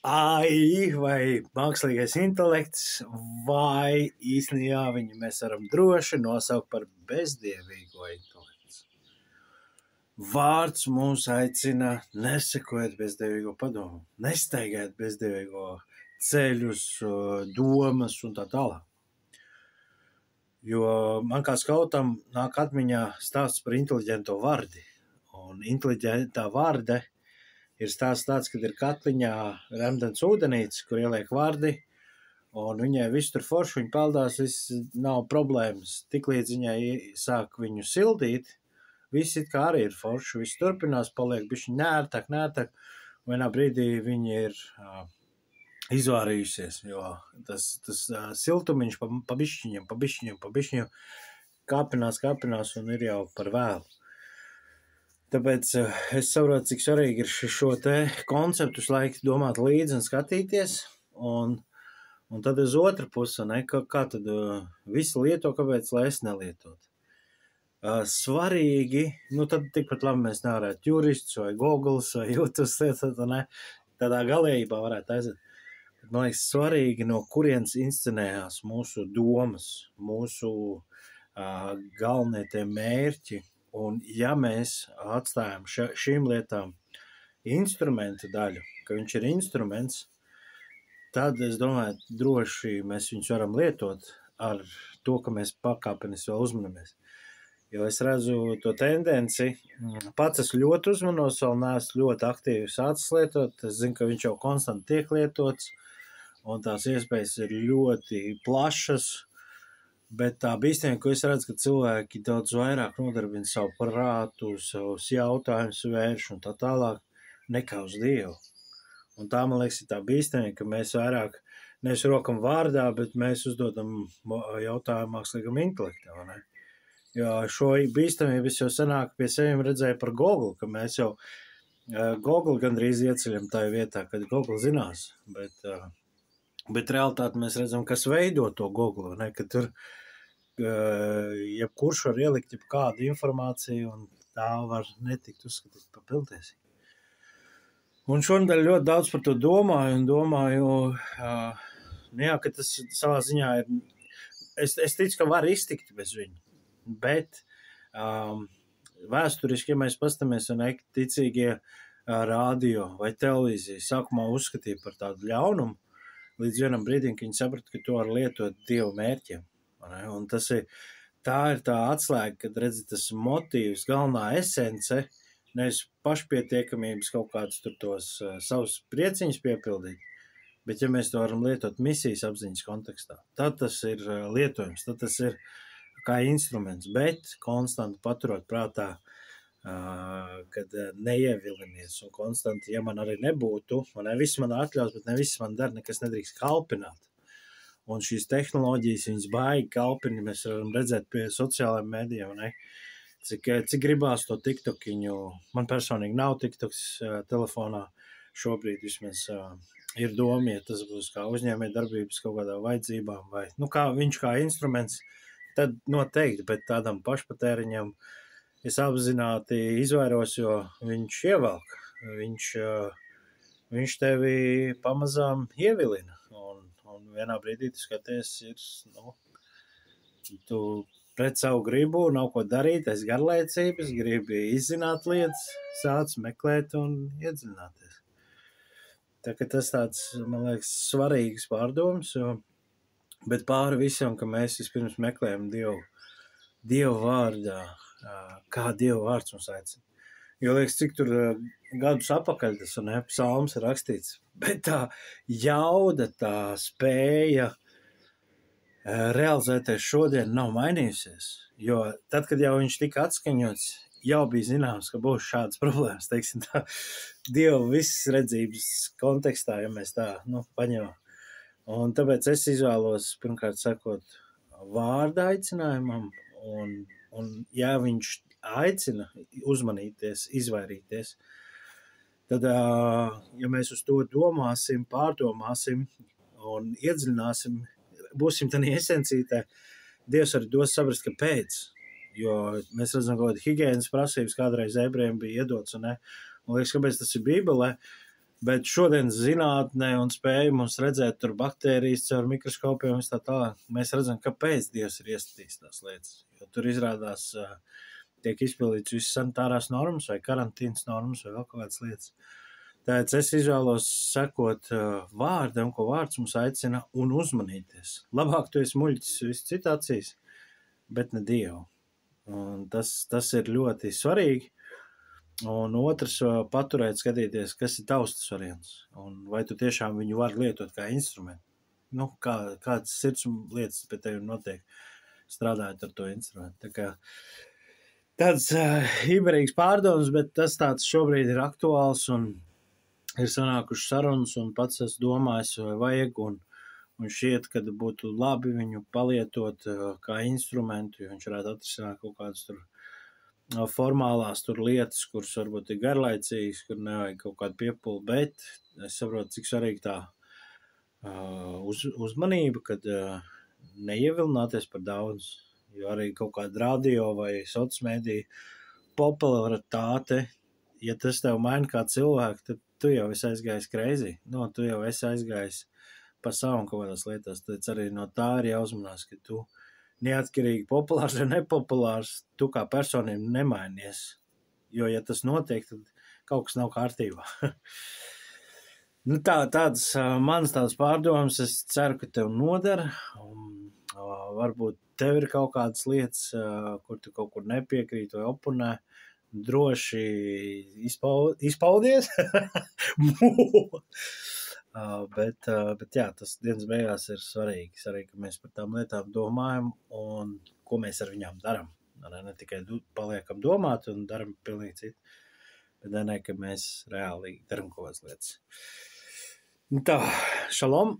AI vai mākslīgais intelekts, vai īstenībā viņu mēs varam droši nosaukt par bezdievīgo intelektu. Vārds mūs aicina nesekot bezdievīgo padomu, nestaigāt bezdievīgo ceļus, domas un tā tālāk. Jo man kā skautam nāk atmiņā stāsts par inteliģento vardi. Un inteliģentā varde ir stāsts tāds, kad ir katliņā remdens ūdenītis, kur ieliek vardi, un viņai viss tur forši, viņa peldās, viss nav problēmas. Tiklīdz viņai sāk viņu sildīt, viss it kā arī ir forši, viss turpinās, paliek bišķi nērtāk, vienā brīdī viņa ir izvārījusies, jo tas siltumiņš pa bišķiņam kāpinās un ir jau par vēlu. Tāpēc es saprotu, cik svarīgi ir šo te konceptu laiku domāt līdzi un skatīties, un tad uz otru pusi, kā tad visi lieto, kāpēc lai es nelietot. Svarīgi, tad tikpat labi mēs nevarētu jurists vai Googles vai YouTube lietot, tādā galējībā varētu aiziet. Man liekas, svarīgi, no kurienes inscenējās mūsu domas, mūsu galvenie tie mērķi. Un ja mēs atstājam šīm lietām instrumentu daļu, ka viņš ir instruments, tad, es domāju, droši mēs viņus varam lietot ar to, ka mēs pakāpeniski vēl uzmanamies. Jo es redzu to tendenci, pats es ļoti uzmanos, vēl neesmu ļoti aktīvi sācis lietot, es zinu, ka viņš jau konstanti tiek lietots, un tās iespējas ir ļoti plašas. Bet tā bīstamība, ko es redzu, ka cilvēki daudz vairāk nodarbina savu prātu, savus jautājumus vērš un tā tālāk, nekā uz Dievu. Un tā, man liekas, ir tā bīstamība, ka mēs vairāk nevis rokam vārdā, bet mēs uzdodam jautājumu mākslīgam intelektam. Jo šo bīstamību es jau senāk pie seviem redzēju par Google, ka mēs jau Google gandrīz ieceļam tajā vietā, kad Google zinās, bet realitāti mēs redzam, kas veido to Google, ka tur jebkurš var ielikt kādu informāciju, un tā var netikt uzskatīt par pilntiesību. Un šodien ļoti daudz par to domāju, ka tas savā ziņā ir, es ticu, ka var iztikt bez viņu, bet vēsturiski, ja mēs pastamies un ticīgie radio vai televīzija sākumā uzskatīja par tādu ļaunumu, līdz vienam brīdim, ka viņi saprata, ka to var lietot Dievu mērķiem. Un tā ir tā atslēga, kad redzi tas motīvs, galvenā esence, nevis pašpietiekamības kaut kādus tur tos savus prieciņus piepildīt, bet ja mēs to varam lietot misijas apziņas kontekstā, tad tas ir lietojums, tad tas ir kā instruments, bet konstanti paturot prātā, kad neievilinies un konstanti, ja man arī nebūtu, viss man atļaus, bet ne viss man dara, nekas nedrīkst kalpināt. Un šīs tehnoloģijas, viņas baigi kalpini, mēs varam redzēt pie sociālajiem mēdījiem, cik gribās to TikTokiņu. Man personīgi nav TikToks telefonā šobrīd, vismaz ir doma, ja tas būs kā uzņēmē darbības kaut kādā vajadzībām, vai, kā viņš kā instruments, tad noteikti, bet tādam pašpatēriņam es apzināti izvairos, jo viņš ievelk, viņš tevi pamazām ievilina, un vienā brīdī tu skaties, tu pret savu gribu nav ko darīt, aiz garlaicības, gribi izzināt lietas, sāc meklēt un iedziļināties. Tā ka tas tāds, man liekas, svarīgs pārdoms, bet pāri visam, ka mēs vispirms meklējam Dievu vārdā, kā Dieva vārds mums aicina. Jo liekas, cik tur gadus apakaļ tas psalms ir rakstīts, bet tā jauda, tā spēja realizēties šodien nav mainījusies. Jo tad, kad jau viņš tika atskaņots, jau bija zināms, ka būs šādas problēmas, teiksim tā, Dieva visas redzības kontekstā, ja mēs tā, paņemam. Un tāpēc es izvēlos, pirmkārt sakot, vārda aicinājumam, un ja viņš aicina uzmanīties, izvairīties, tad, ja mēs uz to domāsim, pārdomāsim un iedziļināsim, būsim tādā esencītē, Dievs arī dos saprast, kāpēc. Jo mēs redzam, ka higienas prasības kādreiz ebrejiem bija iedots, un liekas, kāpēc tas ir Bībelē, Bet šodien zinātnē un spēja mums redzēt tur baktērijas caur mikroskopiem un tā tālāk. Mēs redzam, kāpēc Dievs ir iestatījis tās lietas. Jo tur izrādās tiek izpildīts visas sanitārās normas vai karantīnas normas vai vēl kaut kādas lietas. Tāpēc es izvēlos sekot vārdam, ko vārds mums aicina un uzmanīties. Labāk tu esi muļķis visu citu acīs, bet ne Dievu. Un tas ir ļoti svarīgi. Un otrs, paturēt, skatīties, kas ir tavs tas variants. Un vai tu tiešām viņu vari lietot kā instrumentu. Nu, kādas sirds lietas pie tevi notiek, strādājot ar to instrumentu. Tā kā tāds hiberīgs pārdoms, bet tas tāds šobrīd ir aktuāls un ir sanākuši sarunas un pats esmu domājis, vai vajag un šķiet, kad būtu labi viņu palietot kā instrumentu, jo viņš varētu atrisināt kaut kādus tur formālās tur lietas, kuras varbūt ir garlaicīgas, kur nevajag kaut kādu piepulu, bet es saprotu, cik svarīgi tā uzmanība, kad neievilināties par daudz, jo arī kaut kāda radio vai sociālmediju popularitāte, ja tas tev maina kā cilvēku, tad tu jau esi aizgājis crazy, tu jau esi aizgājis pa savam kaut kādās lietās, tad arī no tā ir jāuzmanās, ka tu neatkarīgi populārs vai nepopulārs, tu kā personība nemainies. Jo, ja tas notiek, tad kaut kas nav kārtībā. Tādas manas tādas pārdomas, es ceru, ka tev nodara. Varbūt tev ir kaut kādas lietas, kur tu kaut kur nepiekrīt vai oponē. Droši izpaudies. Bet jā, tas dienas beigās ir svarīgi, ka mēs par tām lietām domājam un ko mēs ar viņām daram. Ne tikai paliekam domāt un daram pilnīgi citu, bet ne, ka mēs reāli daram kaut kādas lietas. Tā, šalom!